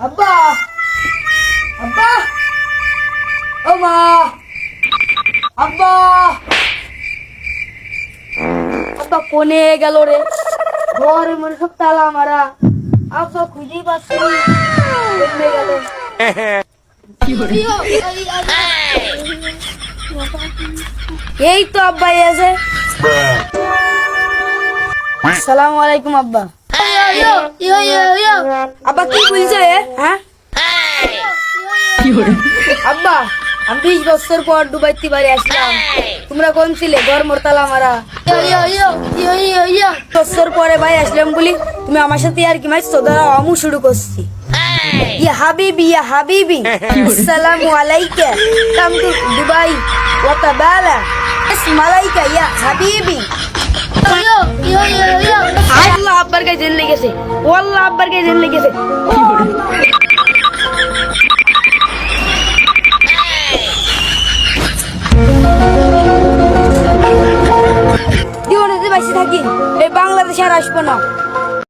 আব্বা আব্বা ও মা আব্বা আব্বা কোনে গেল রে ঘরে মনে সব তালা মারা আব্বা খুঁজেই পাচ্ছি কোনে গেল এই তো আব্বা এসে আসসালামু আলাইকুম আব্বা আব্বা কি বলছে হ্যাঁ আব্বা আমি 20 বছর পর দুবাইতে বাড়ি আসলাম তোমরা কোন ছিলে ঘর মোরতালা মারা বছর পরে ভাই আসলাম বলি তুমি আমার সাথে আর কি মাইছ দাঁড়া আমু শুরু করছি ইয়া হাবিবি আসসালামু আলাইকা কাম টু দুবাই ওয়া তাবালা আসমালাইকা ইয়া হাবিবি আল্লাহ আব্বার গায়ে জেল লেগেছে ওয়াল্লাহ আব্বার গায়ে জেল লেগেছে জীবনে যে বেঁচে থাকি এই বাংলাদেশে আর আসবো না